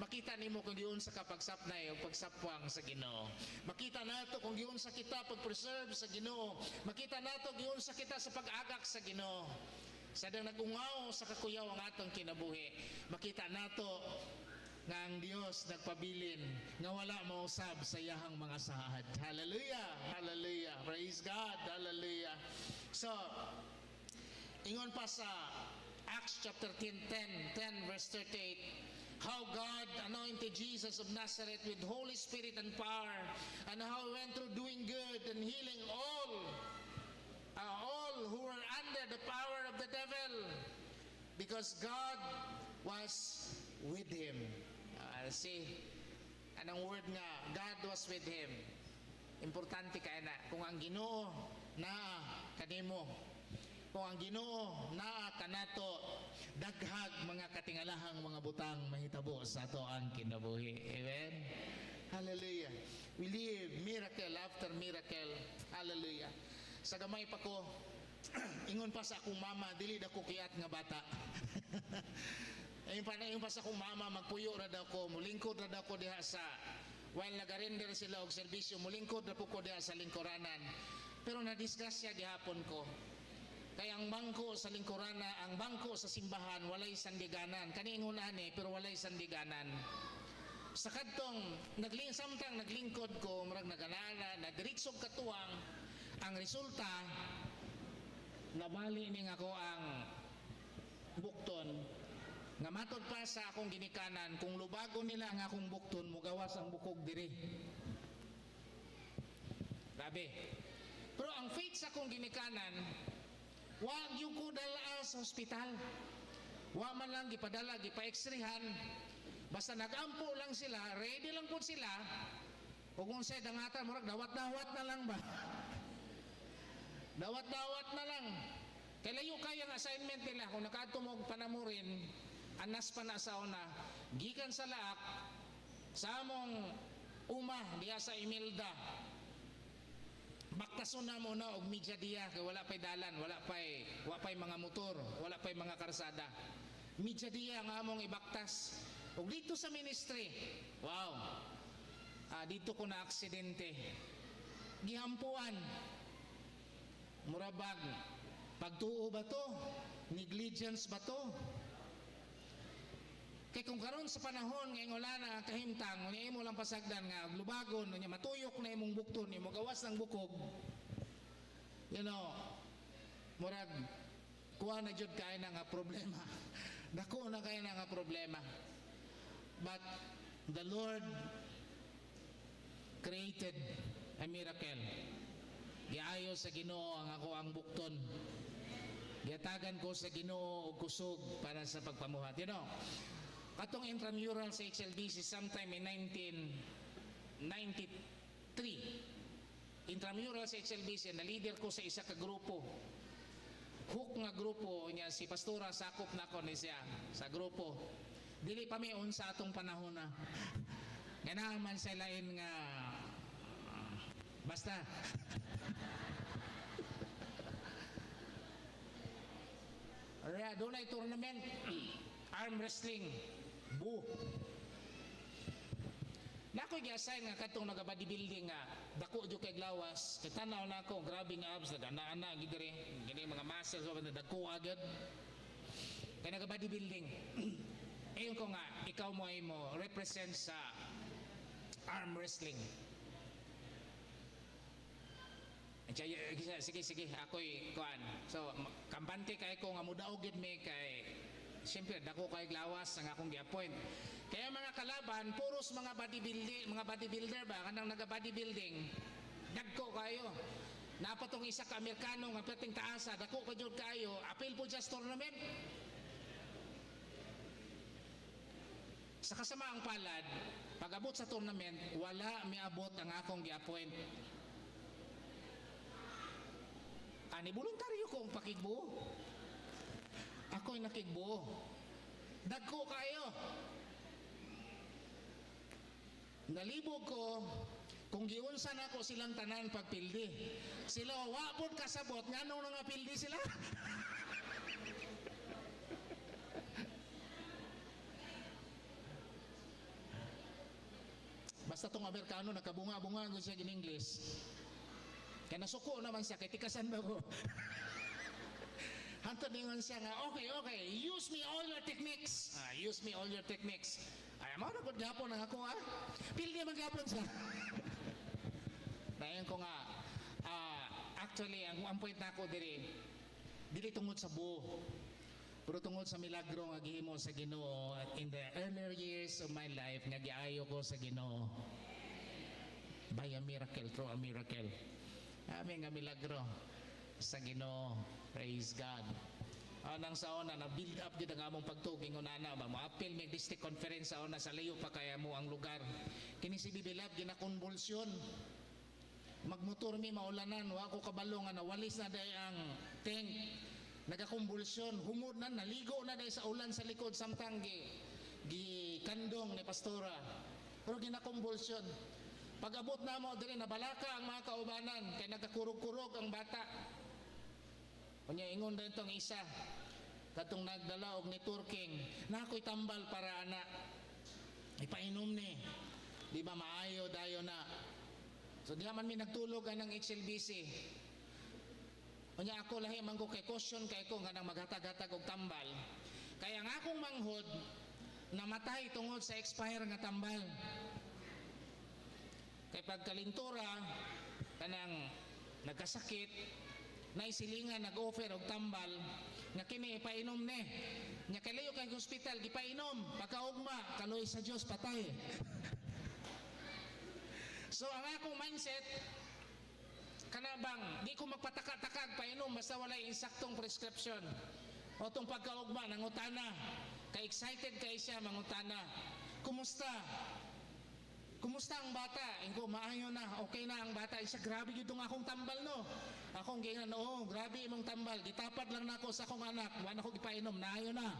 Makita nimo kung giun sa kapagsapnay o pagsapwang sa Ginoo. Makita nato kung giun sa kita pag-preserve sa Ginoo. Makita nato giun sa kita sa pag-agak sa Ginoo. Sadyang nagungaw sa kakuyaw ang atong kinabuhi. Makita nato nga ang Dios nagpabilin nga wala mausab sa iyahang mga sahad. Hallelujah! Hallelujah! Praise God! Hallelujah! So, ingon pa sa Acts chapter 10 verse 38, how God anointed Jesus of Nazareth with Holy Spirit and power, and how he went through doing good and healing all who were under the power of the devil, because God was with him. See, anong word nga, God was with him. Importante kaya na, kung ang Ginoo na kanimo, kung ang Ginoo naa kanato, daghag mga katingalahang mga butang mahitabo sa ato ang kinabuhi. Amen? Hallelujah. We live miracle after miracle. Hallelujah. Sa gamay pa ko, ingon pa sa akong mama, dili da ko kiyat nga bata. Ayun pa sa akong mama, magpuyo ra daw ko, mulingkod ra daw ko diha sa, while nagarender sila og serbisyo, mulingkod ra po ko diha sa lingkuranan. Pero nadisgrasya gihapon ko. Kaya ang bangko sa lingkurana, ang bangko sa simbahan, walay sandiganan. Kaniingon ani, pero walay sandiganan. Sa kadtong, samtang naglingkod ko, marag naganana, nadiritsog katuwang, ang resulta, nabali ning ako ang bukton, nga matod pa sa akong ginikanan, kung lubago nila ang akong bukton, mugawas ang bukog diri. Grabe. Pero ang faith sa akong ginikanan, wag yung ko dala sa ospital. Wa man lang gipadala, gipa-x-rayhan. Basta nag-ampo lang sila, ready lang po sila. O kung sa'y dangatan, murag dawat-dawat na lang ba? Dawat-dawat na lang. Kailayo kayo ang assignment nila. Kung nakatumog panamurin, anas pa na sa una, gikan sa laak, sa among diya sa Imelda, baktason na mo na og media diya, kay wala pa'y dalan, wala pa'y mga motor, wala pa'y mga karsada. Media diya nga among ibaktas. Og dito sa ministry, wow, dito ko na aksidente. Gihampuan, murabag, pagtuo ba to? Negligence ba to? Kay kung karon sa panahon nga wala na kahimtang, unya imo lang pasagdan nga lubagon, unya matuyok na imong bukton, imo gawas ng bukog. You know, murag kuha na jud kay na nga problema. Dako na kay na nga problema. But the Lord created a miracle. Giayo sa Ginoo ang ako ang bukton. Giatagan ko sa Ginoo og kusog para sa pagpamuhat. You know, katong intramural sa HLBC sometime in 1993. Intramural sa HLBC, na leader ko sa isa ka grupo. Hook nga grupo niya, si Pastora sakop na ko ni siya sa grupo. Dili pa may sa atong panahon na. Nga naman sa lain nga basta. Doon ay tournament, arm wrestling, bu. Nako'y gi-assign nga katong naga-bodybuilding nga dako jud kay glawas. Kay tanaw na ako, grabe nga abs, nagana-ana gidiri. Gini mga muscles so dako agad. Kay naga-bodybuilding. Ayun ko nga, ikaw mo ay mo represent sa arm wrestling. Sige, ako'y kuan. So, kampante kay ko nga mudaogid me kay siyempre dako kay glawas ang akong gi-appoint. Kaya mga kalaban, puros mga bodybuilder ba kanang naga-bodybuilding. Dagko kayo. napatong isa ka Amerikano nga perting taasa, dako pa jud kayo, apil po just tournament. Sa kasamaang palad, pag-abot sa tournament, wala miabot ang akong gi-appoint. Ani voluntaryo ko ang pakigbuo. Ako'y nakigbuo. Dagko kayo. Nalibog ko kung giunsan ako silang tanan pagpildi. Sila wa pod kasabot nganong nga pildi sila. Basta tong Amerikano nakabunga-bunga gud siya in English. Kaya nasuko naman siya kay tikasan ba ko. Hantod ningon siya nga, okay, use me all your techniques. Use me all your techniques. Ay, mo na po gapon ang ako pildi man gapon siya. Dayon ko nga, actually, ang point na ako dili tungod sa buo. Pero tungod sa milagro nga gihimo sa Ginoo in the earlier years of my life nga giayo ko sa Ginoo. By a miracle, through a miracle. Amin nga milagro sa Ginoo. Praise God. Nang sa una, na-build up dito ang among pagtuging unana ba? Mo-appeal may district conference sa una sa layo pa kaya mo ang lugar. Kini si Bibilab, ginakonvulsyon. Magmotor mi maulanan, wa ko kabalo nga nawalis na day ang tank. Nagakonvulsyon, humod na, naligo na day sa ulan sa likod, samtang gikandong ni pastora. Pero ginakonvulsyon. Pag-abot na mo, dili nabalaka ang mga kaubanan, kay nagakurog-kurog ang bata. Kunya ingon din tong isa, katong nagdala og ni Turking, na ako'y tambal para ana. Ipainom ni. Di ba maayo dayo na. So di man mi nagtulog ng HLBC. Kunya ako lahi man ko kay caution kay ko nga nang maghatag-hatag og tambal. Kaya ang akong manghod namatay tungod sa expire nga tambal. Kay pagkalintura kanang nagkasakit, naisilingan nag-offer og tambal nga kini ipainom ni. Nya kalayo kay hospital gipainom, pagkaugma kaloy sa Dios patay. So ang akong mindset kanabang di ko magpataka-takag painom basta walay insaktong prescription. O tong pagkaugma nangutana, kay excited kay siya mangutana. Kumusta? Kumusta ang bata? Ingko maayo na, okay na ang bata. Isa grabe gyud tong akong tambal no. Akong gingan, grabe imong tambal. Gitapat lang nako sa akong anak, wa na ko gipainom, naayo na.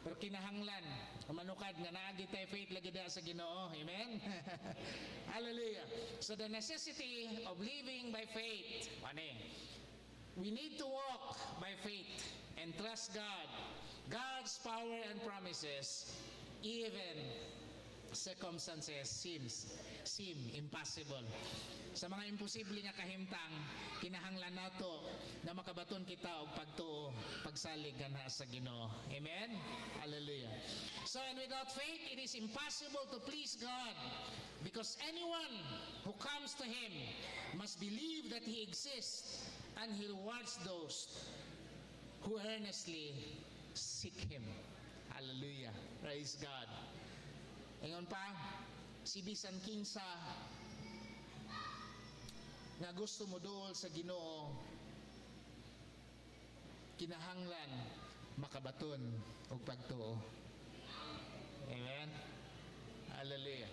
Pero kinahanglan, manukad nga naagi tayo faith lagi da sa Ginoo. Amen? Hallelujah. So the necessity of living by faith. We need to walk by faith and trust God. God's power and promises, even circumstances seem impossible. Sa mga imposible nga kahimtang, kinahanglan nato na makabaton kita og pagtuo, pagsalig kanha sa Ginoo. Amen? Hallelujah. So, and without faith, it is impossible to please God, because anyone who comes to Him must believe that He exists and He rewards those who earnestly seek Him. Hallelujah. Praise God. Ingon pa, si bisan kinsa nga gusto mo dool sa Ginoo, kinahanglan makabaton og pagtuo. Amen. Hallelujah.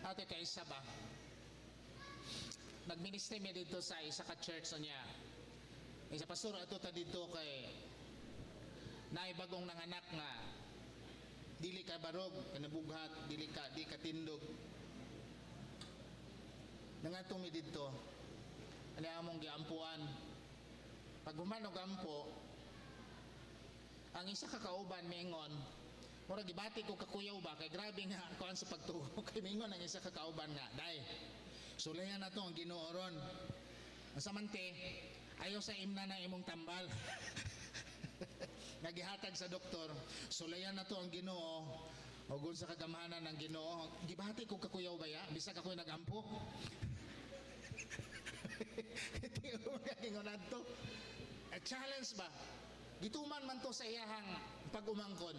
Ate kay isa ba? Nagministry mi dito sa isa ka church niya. Isa pastor ato ta dito kay naibagong nanganak nga dili ka barog, kanabughat, di ka tindog. Nangatong mi dito, ano among giampuan. Pag human og ampo, ang isa ka kauban mingon, mura gibati ko kakuyaw ba, kay grabe nga kuan sa pagtuo. Kay mingon ang isa ka kauban nga, day, sulayan na to ang Ginoo ron. Masamante, ayaw sa imna na imong tambal. Nagihatag sa doktor, sulayan na to ang Ginoo, o gun sa kagamhanan ng Ginoo. Gibati ko kakuyaw ba ya? Bisag ako'y nagampo. Tingnan mo kagingon nato. Challenge ba? Gituman man to sa iyahang pag-umangkon.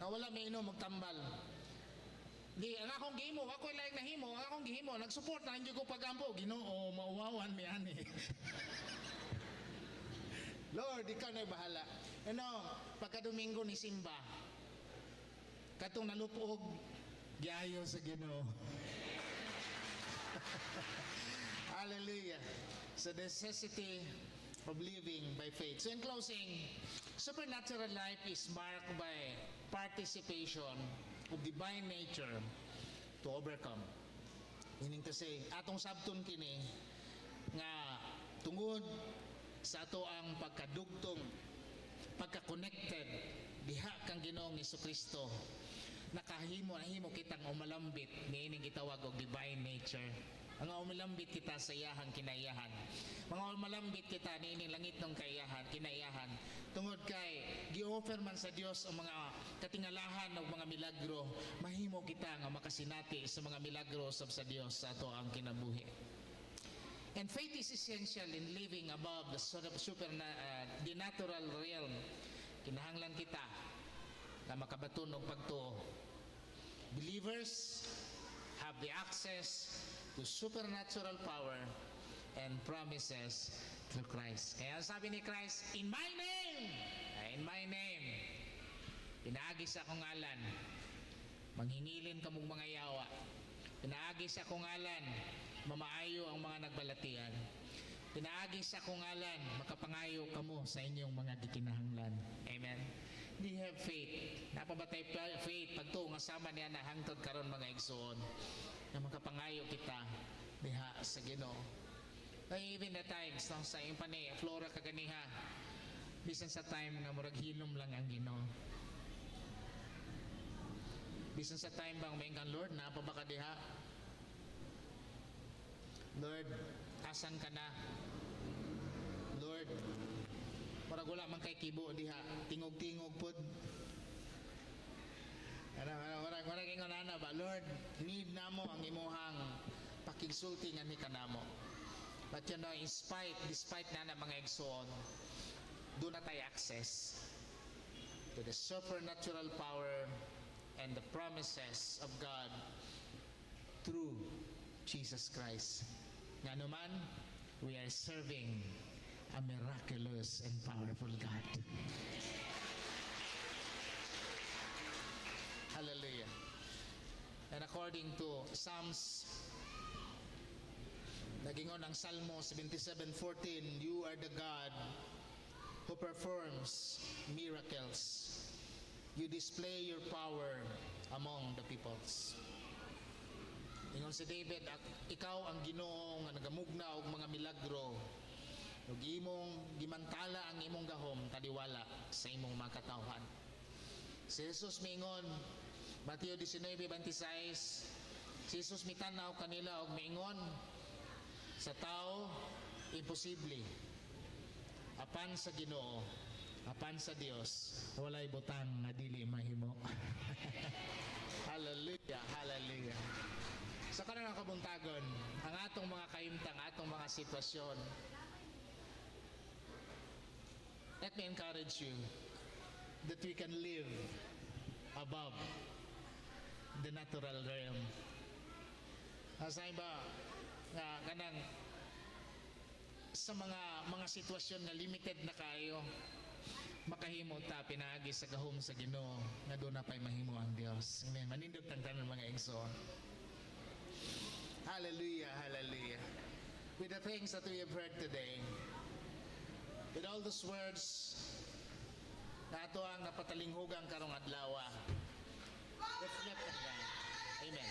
nga wala may inom magtambal. Di ang akong gihimo, ako like nahimo, ang akong gihimo, nagsupport na hindi ko pagampo, Ginoo, mauwawan mi ani. Lord, ikaw na bahala. Pagka Domingo ni Simba, katong nalupog, giayo sa Ginoo. Hallelujah. So the necessity of living by faith. So in closing, supernatural life is marked by participation of divine nature to overcome. Meaning to say, atong sabton kini nga tungod sa ato ang pagkadugtong, pagka-connected diha kang Ginoong Hesukristo, nahimo kitang umalambit niining gitawag og divine nature. Mga umalambit kita sa iyahang kinaiyahan. Mga umalambit kita niining langit ng kinaiyahan. Tungod kay gi-offer man sa Dios ang mga katingalahan ng mga milagro, mahimo kita nga makasinati sa mga milagro sa Dios sa ato ang kinabuhi. And faith is essential in living above the the natural realm. Kinahanglan kita na makabaton og pagtuo. Believers have the access to supernatural power and promises through Christ. Kaya sabi ni Christ, in my name, pinaagi sa akong ngalan, manghingilin kamong mga yawa. Pinaagi sa akong ngalan, mamaayo ang mga nagbalatian. Pinaagi sa akong ngalan, makapangayo kamo sa inyong mga gikinahanglan. Amen. Do you have faith? Napabatay faith pagtuo nga sama niya na hangtod karon mga igsoon na makapangayo kita diha sa Ginoo. Even the times no, sa iyong flora kaganiha, bisan sa time nga murag hilom lang ang Ginoo. Bisan sa time bang may kang Lord, napa ba ka diha? Lord, asan ka na? Lord, murag wala man kay kibo diha, tingog-tingog pud. Murag ingon ana ba, Lord, need namo ang imuhang pakigsulti nga ni kanamo. But you know, despite na mga igsoon, do na tayo access to the supernatural power and the promises of God through Jesus Christ. Nga naman, we are serving a miraculous and powerful God. Hallelujah. And according to Psalms, nagingon ang Salmo 77:14, you are the God who performs miracles. You display your power among the peoples. Ingon si David, ikaw ang Ginoo nga nagamugna og mga milagro. Ug imong gimantala ang imong gahom taliwala sa imong mga katawhan. Si Jesus miingon, Mateo 19:26, si Jesus mitanaw kanila og miingon, sa tao imposible, apan sa Ginoo, apan sa Dios, walay butang nga dili mahimo. Hallelujah, hallelujah. Sa kanang kabuntagon, ang atong mga kayumtang, atong mga sitwasyon, let me encourage you that we can live above the natural realm. Asay ba nga kanang sa mga sitwasyon na limited na kayo, makahimo ta pinaagi sa gahom sa Ginoo nga doon na pa'y mahimo ang Dios. Amen. Manindog tangtanan mga igsoon. Hallelujah, hallelujah. With the things that we have heard today, with all those words na ato ang napatalinghugang karong adlaw, reflect on that. Amen.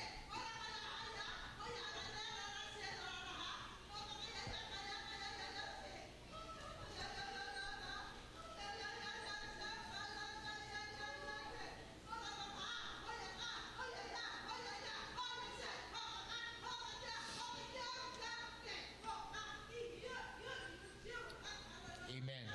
Amen.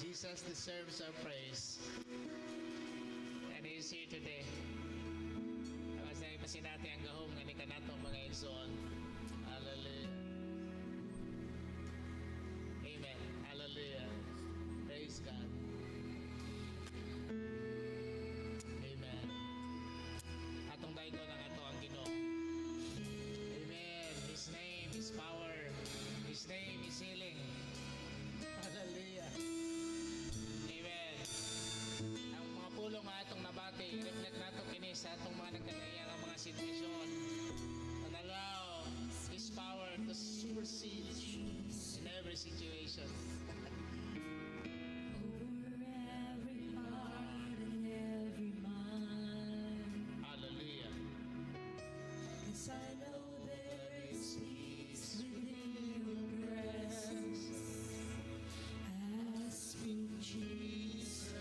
Jesus deserves our praise. And He is here today. Tapos na ipasin natin ang gahom nga ni kanatong mga igsoon. Hallelujah. Amen. Hallelujah. Praise God. Amen. Atong daigo ng ato ang Ginoo. Amen. His name is power. His name is healing. Hallelujah. Amen. Ang mga pulong nga atong nabati, i-reflect nato kini sa atong mga nagkadayang ang mga sitwasyon. And allow His power to supersede in every situation. Every heart and every mind. Hallelujah. 'Cause I know there is peace within your presence. Ask me, Jesus.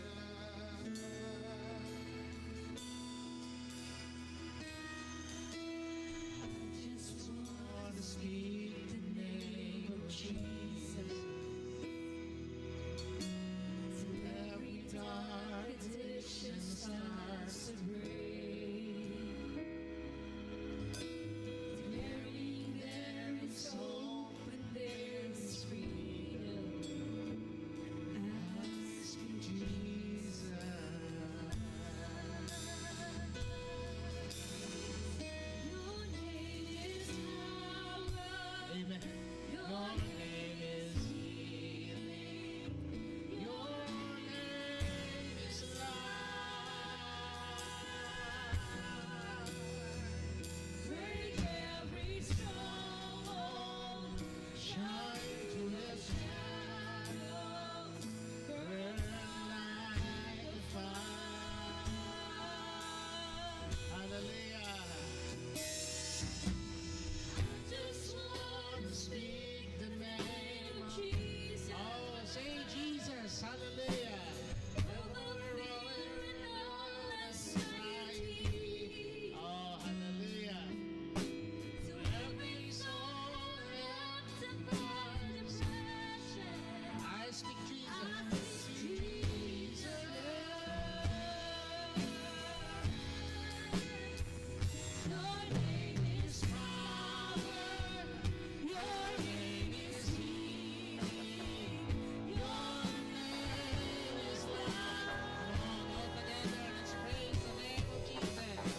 I just want to speak the name of Jesus. Till every dark addiction starts to break. Declaring there is hope and there is freedom. Ask me, Jesus. Your name is power. Amen. Your name is healing. Your name is life. Break every stronghold. Shine through the shadows. Burn like a fire. Hallelujah. Just want to speak the name of Jesus. Oh, say Jesus. Hallelujah. Overflowing all anxiety. Oh, hallelujah. To every soul affected by depression, I speak I Jesus. speak Jesus. Your name is power. Your name is healing. Your name is life. All together, let's praise the name of Jesus.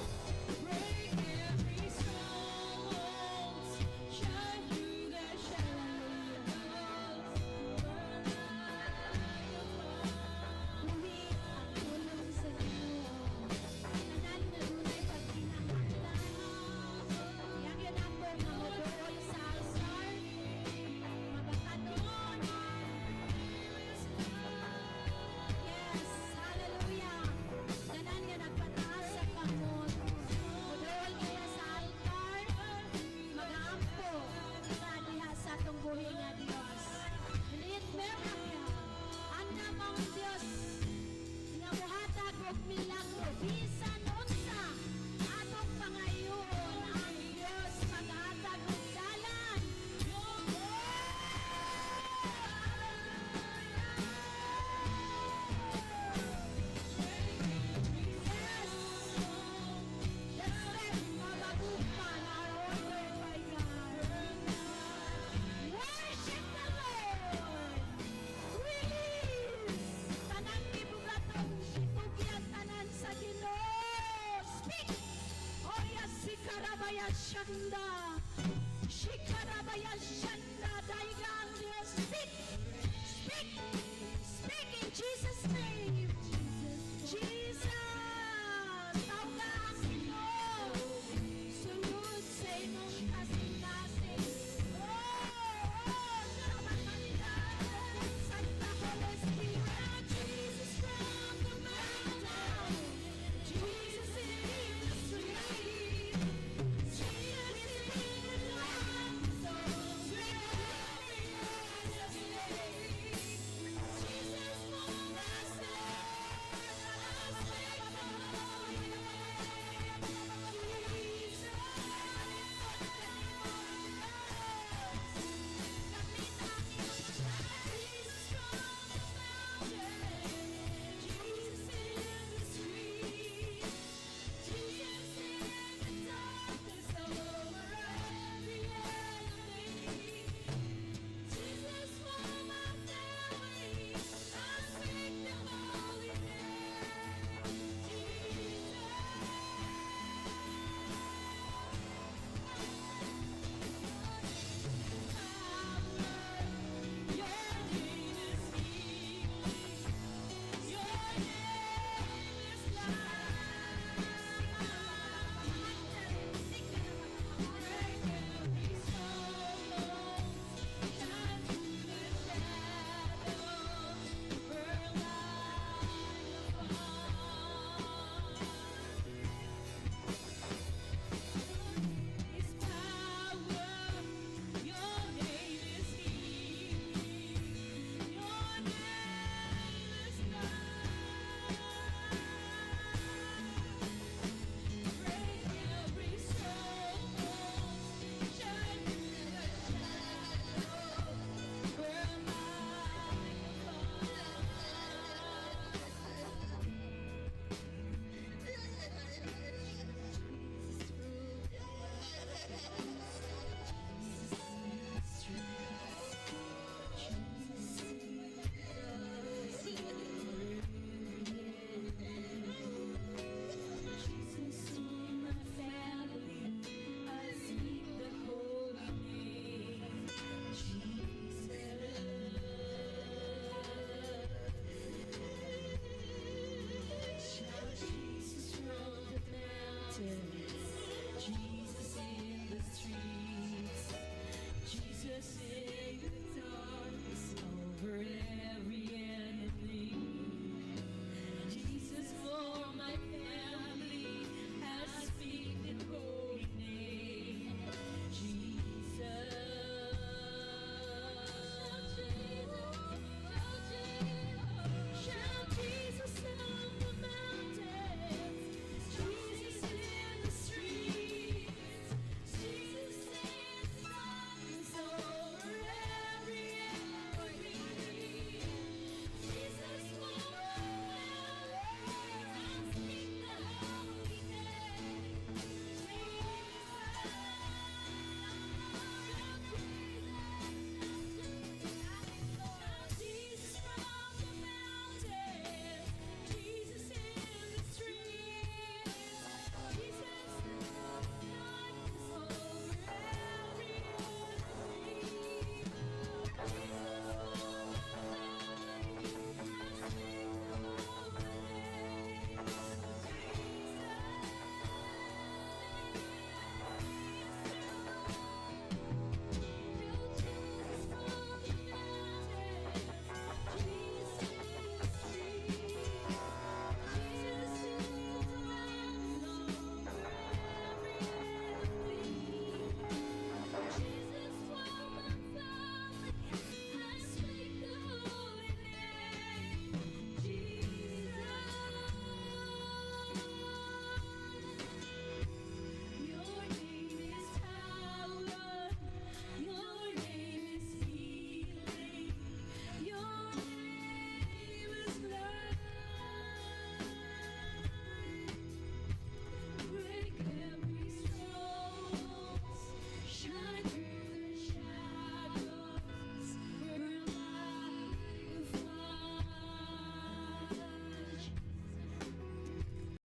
Break every stronghold. Shine through the shadows. Burn like a fire. Muli ang tulong sa Diyos. Tanan na dunay pagkinahanglan. Yang yun ako mamuduol sa altar. Mabakanon. Yes, hallelujah. Tanan nga nagpataas sa kamot. Muduol kaya sa altar. Mag-aampo. Nga diha sa atong buhi nga Diyos. Liit meron. Anda mong Diyos. Nga muhatag og milagro. Bisan unsa. Atong pangayon. Ang Diyos maghatag og dalan. Yes! Let's let magagupan our order by God. Worship the Lord! Release! Tanang ibugatong itugyan tanan sa Ginoo. Speak! Oya si Karabaya Shanda. Shikarabaya Shanda.